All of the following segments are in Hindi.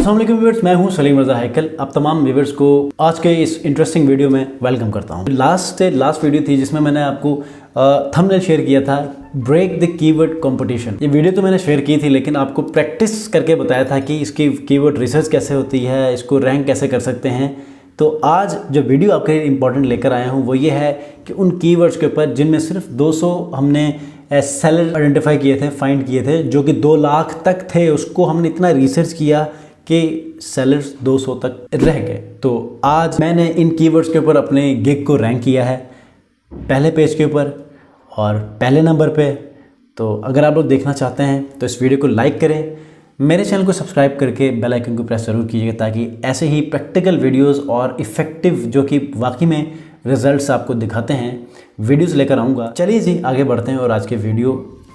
अस्सलाम वालेकुम व्यूअर्स, मैं हूं सलीम रज़ा हैकल। आप तमाम व्यूअर्स को आज के इस इंटरेस्टिंग वीडियो में वेलकम करता हूं। लास्ट वीडियो थी जिसमें मैंने आपको थंबनेल शेयर किया था, ब्रेक द कीवर्ड कंपटीशन। ये वीडियो तो मैंने शेयर की थी, लेकिन आपको प्रैक्टिस करके बताया था कि इसकी कीवर्ड रिसर्च कैसे होती है, इसको रैंक कैसे कर सकते हैं। तो आज जो वीडियो आपके लिए इंपॉर्टेंट लेकर आया हूँ वो ये है कि उन कीवर्ड्स के ऊपर जिनमें सिर्फ 200 हमने सेलर आइडेंटिफाई किए थे, फाइंड किए थे, जो कि 2 लाख तक थे। उसको हमने इतना रिसर्च किया कि सेलर्स 200 तक रह गए। तो आज मैंने इन कीवर्ड्स के ऊपर अपने गिग को रैंक किया है पहले पेज के ऊपर और पहले नंबर पे। तो अगर आप लोग देखना चाहते हैं तो इस वीडियो को लाइक करें, मेरे चैनल को सब्सक्राइब करके बेल आइकन को प्रेस ज़रूर कीजिएगा, ताकि ऐसे ही प्रैक्टिकल वीडियोस और इफ़ेक्टिव जो कि वाकई में रिजल्ट्स आपको दिखाते हैं वीडियोस लेकर आऊँगा। चलिए जी आगे बढ़ते हैं और आज के वीडियो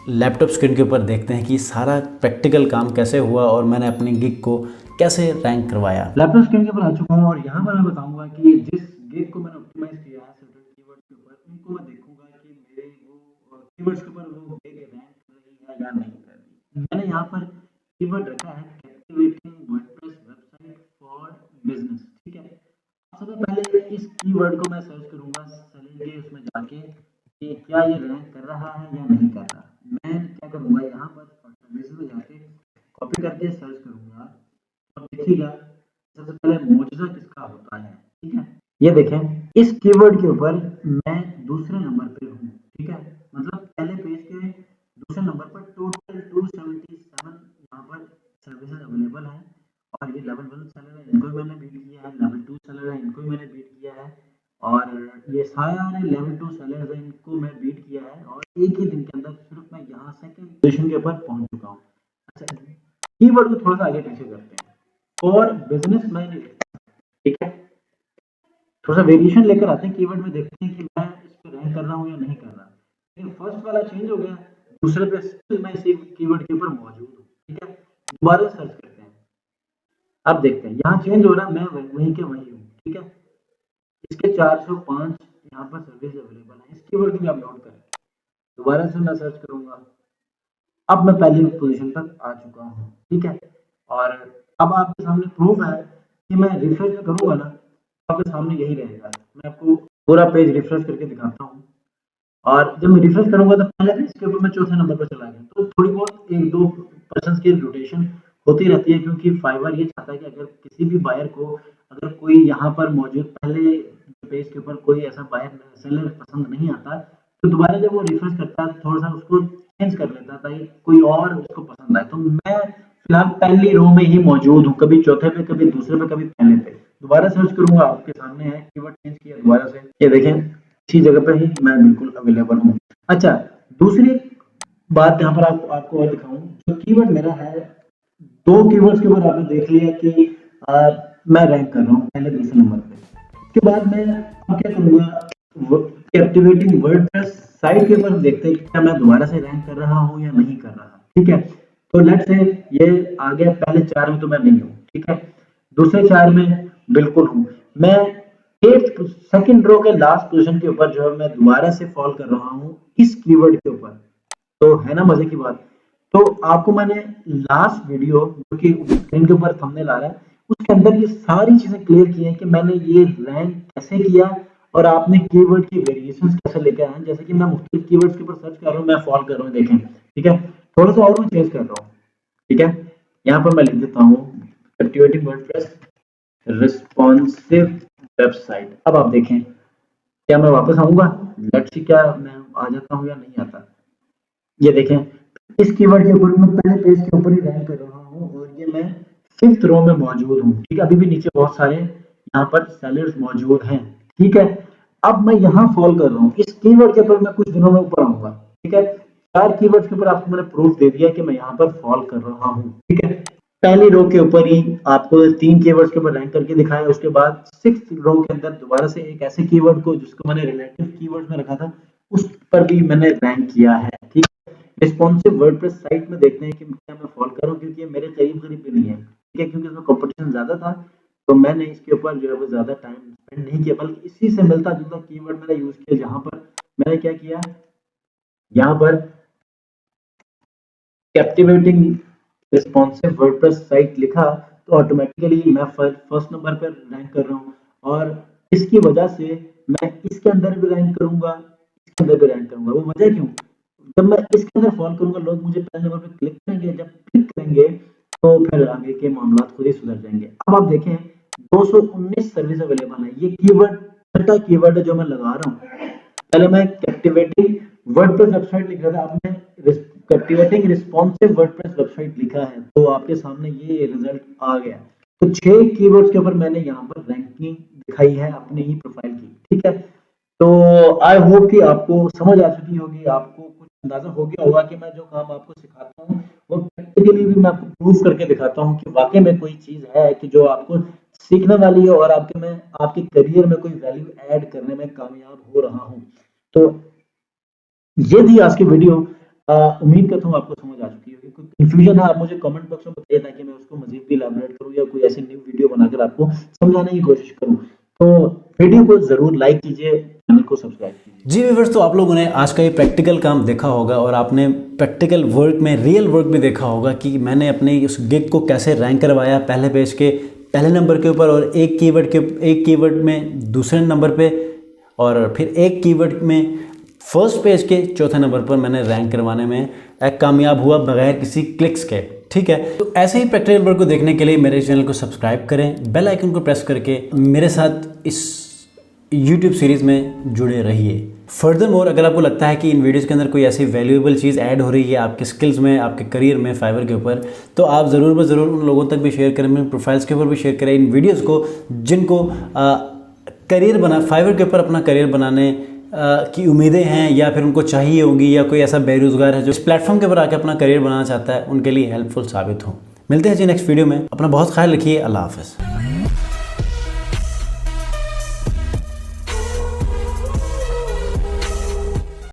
लैपटॉप स्क्रीन के ऊपर देखते हैं कि सारा प्रैक्टिकल काम कैसे हुआ और मैंने अपनी गिग को कैसे रैंक करवाया। लैपटॉप स्क्रीन के ऊपर आ चुका हूँ और यहाँ पर मैं बताऊंगा कि जिस गिग को मैंने ऑप्टिमाइज किया है सर्टेन कीवर्ड्स के ऊपर, उनको मैं देखूंगा कि मेरे वो कीवर्ड्स के ऊपर वो गिग रैंक कर रही है या नहीं कर रही। मैंने यहाँ पर कीवर्ड रखा है captivating WordPress website for business. ठीक है, सबसे पहले इस कीवर्ड को मैं सर्च करूंगा सेलिंग के उसमें जाके कि क्या ये रैंक कर रहा है या नहीं कर रहा। मैं क्या करूंगा, यहाँ पर सर्विसेज में जाके कॉपी करके सर्च करूंगा। अब देखिएगा सबसे पहले मौजूदा किसका होता है। ठीक है, ये देखें इस कीवर्ड के ऊपर मैं दूसरे नंबर पे हूँ। ठीक है, मतलब पहले पेज के दूसरे नंबर पर टोटल 277 यहाँ पर सर्विसेज अवेलेबल है और ये लेवल 1 सेलर है, इनको भी मैंने बीट किया है। लेवल 2 सेलर है, इनको भी मैंने बीट किया है। और ये सारे लेवल 2 सेलर है, इनको मैं बीट किया है और एक ही दिन के अंदर सिर्फ मैं यहाँ सेकंड पोजीशन के ऊपर पहुंच चुका हूँ। अच्छा, कीवर्ड को थोड़ा सा आगे पीछे करते हैं और बिजनेस मैन, ठीक है, थोड़ा सा वेरिएशन लेकर आते हैं कीवर्ड में, देखते हैं कि मैं इस पे रैंक कर रहा हूँ या नहीं कर रहा। लेकिन फर्स्ट वाला चेंज हो गया, दूसरे पे स्टिल मैं इसी कीवर्ड के ऊपर मौजूद हूँ। ठीक है, दोबारा सर्च करते हैं। अब देखते हैं यहाँ चेंज हो रहा, मैं वहीं के वहीं हूँ। ठीक है, इसके 405 यहाँ पर सर्विस अवेलेबल है, इस कीवर्ड को भी आप नोट करें। दोबारा से मैं सर्च करूंगा, अब मैं पहली पोजीशन तक आ चुका हूँ। ठीक है, और अब आपके सामने प्रूफ है कि मैं रिफ्रेश करूंगा ना, आपके सामने यही रहेगा। मैं आपको पूरा पेज रिफ्रेश करके दिखाता हूँ और जब मैं रिफ्रेश करूंगा तो पहले पेज के ऊपर मैं चौथे नंबर पर चला गया। तो थोड़ी बहुत 1-2% की रोटेशन होती रहती है, क्योंकि फाइवर ये चाहता है कि अगर किसी भी बायर को, अगर कोई यहाँ पर मौजूद पहले पेज के ऊपर कोई ऐसा बायर सेलर पसंद नहीं आता, तो दोबारा जब वो रिफ्रेश करता है थोड़ा सा उसको चेंज कर लेता ताकि कोई और उसको पसंद आए। तो मैं फिलहाल पहली रो में ही मौजूद हूँ, कभी चौथे पे, कभी दूसरे पे, कभी पहले पे। दोबारा सर्च करूंगा, आपके सामने है, कीवर्ड चेंज किया दोबारा से, ये देखें इसी जगह पे ही मैं बिल्कुल अवेलेबल हूँ। अच्छा, दूसरी बात यहाँ पर आपको और दिखाऊं, जो कीवर्ड मेरा है, 2 कीवर्ड्स के ऊपर आपने देख लिया कि मैं रैंक कर रहा हूँ पहले दूसरे नंबर पे। उसके बाद मैं अब क्या करूंगा, कैप्टिवेटिंग वर्डप्रेस साइट के ऊपर देखते हैं कि क्या मैं दोबारा से रैंक कर रहा हूँ या नहीं कर रहा। ठीक है, तो लेट्स से ये आ गया, पहले 4 में तो मैं नहीं हूँ। ठीक है, दूसरे 4 में बिल्कुल हूँ मैं। 8th सेकंड रो के लास्ट पोजीशन के ऊपर जो है मैं दोबारा से फॉल कर रहा हूँ इस कीवर्ड के ऊपर। तो है ना मजे की बात। तो आपको मैंने लास्ट वीडियो जो कि स्क्रीन के ऊपर थंबनेल आ रहा है, उसके अंदर ये सारी चीजें क्लियर की हैं कि मैंने ये रैंक कैसे किया और आपने कीवर्ड की वेरिएशंस कैसे लेके आए हैं। जैसे कि मैं मुख्तलिफ कीवर्ड्स के ऊपर सर्च कर रहा हूँ, मैं फॉल कर रहा हूँ, देखें। ठीक है, थोड़ा सा और मैं चेंज कर रहा हूँ। ठीक है, यहाँ पर मैं लिख देता हूँ कैप्टिवेटिंग वर्डप्रेस रिस्पॉन्सिव वेबसाइट। अब आप देखें, क्या मैं वापस आऊंगा, लेट्स सी क्या मैं आ जाता हूँ या नहीं आता। ये देखें इस कीवर्ड के ऊपर मैं पहले पेज के ऊपर ही रैंक कर रहा हूँ और ये मैं 5th रो में मौजूद हूँ। ठीक है, अभी भी नीचे बहुत सारे यहाँ पर सेलर्स मौजूद हैं। ठीक है, अब मैं यहाँ फॉल कर रहा हूँ, इस कीवर्ड के ऊपर मैं कुछ दिनों में ऊपर आऊंगा। ठीक है, 4 कीवर्ड्स के ऊपर आपको मैंने प्रूफ दे दिया कि मैं यहाँ पर फॉल कर रहा हूँ। ठीक है, पहली रो के ऊपर ही आपको 3 कीवर्ड्स के ऊपर रैंक करके दिखाया, उसके बाद 6th रो के अंदर दोबारा से एक ऐसे कीवर्ड को जिसको मैंने रिलेटिव कीवर्ड में रखा था उस पर भी मैंने रैंक किया है। ठीक, रिस्पॉन्सिव वर्डप्रेस साइट में देखते हैं कि क्या मैं फॉल कर रहा हूँ, क्योंकि ये मेरे करीब भी नहीं है। ठीक है, क्योंकि इसमें कंपटीशन ज्यादा था, तो मैंने इसके ऊपर जो है वो ज्यादा टाइम स्पेंड नहीं किया, बल्कि इसी से मिलता जुलता कीवर्ड मैंने यूज किया, जहां पर मैंने क्या किया, यहाँ पर कैप्टिवेटिंग रिस्पॉन्सिव वर्डप्रेस साइट लिखा तो ऑटोमेटिकली मैं फर्स्ट नंबर पर रैंक कर रहा हूँ और इसकी वजह से मैं इसके अंदर भी रैंक करूंगा, इसके अंदर भी रैंक करूंगा। वो वजह क्यों? जब मैं इसके अंदर फॉलो करूंगा लोग मुझे पहले नंबर पे क्लिक करेंगे, जब क्लिक करेंगे तो फिर आगे के मामला खुद ही सुधर जाएंगे। अब आप देखें 219 सर्विस अवेलेबल है। ये कीवर्ड छठा कीवर्ड है जो मैं लगा रहा हूँ। पहले मैं कैप्टिवेटिंग वर्डप्रेस वेबसाइट लिख रहा था, अब मैं कैप्टिवेटिंग रिस्पॉन्सिव वर्डप्रेस वेबसाइट लिखा है, तो आपके सामने ये रिजल्ट आ गया। तो 6 कीवर्ड्स के ऊपर मैंने यहाँ पर रैंकिंग दिखाई है अपनी ही प्रोफाइल की, ठीक है। तो आई होप कि आपको समझ आ चुकी होगी, आपको कुछ अंदाजा हो गया होगा कि मैं जो काम आपको सिखाता हूँ वो प्रैक्टिकली भी मैं आपको प्रूफ करके दिखाता हूँ कि वाकई में कोई चीज है कि जो आपको सीखने वाली है और आपके करियर में कोई वैल्यू ऐड करने में कामयाब हो रहा हूँ। तो ये थी आज की वीडियो। उम्मीद करता हूँ आपको समझ आ चुकी होगी। कोई कंफ्यूजन है आप मुझे कमेंट बॉक्स में बताइए ताकि मैं उसको मजीद भी इलैबोरेट करूँ या कोई ऐसी न्यू वीडियो बनाकर आपको समझाने की कोशिश करूँ। तो वीडियो को जरूर लाइक कीजिए, चैनल को सब्सक्राइब कीजिए। जी व्यूअर्स, तो आप लोगों ने आज का ये प्रैक्टिकल काम देखा होगा और आपने प्रैक्टिकल वर्क में रियल वर्क भी देखा होगा कि मैंने अपने उस गिग को कैसे रैंक करवाया, पहले पेज के पहले नंबर के ऊपर और एक कीवर्ड में दूसरे नंबर पे और फिर एक कीवर्ड में फर्स्ट पेज के चौथे नंबर पर मैंने रैंक करवाने में एक कामयाब हुआ बगैर किसी क्लिक्स के। ठीक है, तो ऐसे ही प्रैक्टिकल वर्क को देखने के लिए मेरे चैनल को सब्सक्राइब करें, बेल आइकन को प्रेस करके मेरे साथ इस YouTube सीरीज़ में जुड़े रहिए। फर्दरमोर, अगर आपको लगता है कि इन वीडियोज़ के अंदर कोई ऐसी वैल्यूएबल चीज़ ऐड हो रही है आपके स्किल्स में, आपके करियर में, फाइवर के ऊपर, तो आप ज़रूर ज़रूर उन लोगों तक भी शेयर करें, मेरे प्रोफाइल्स के ऊपर भी शेयर करें इन वीडियोज़ को जिनको फाइवर के ऊपर अपना करियर बनाने की उम्मीदें हैं या फिर उनको चाहिए होगी, या कोई ऐसा बेरोज़गार है जो इस प्लेटफॉर्म के ऊपर आकर अपना करियर बनाना चाहता है, उनके लिए हेल्पफुल साबित हो। मिलते हैं जी नेक्स्ट वीडियो में। अपना बहुत ख्याल रखिए। अल्लाह हाफ़िज़।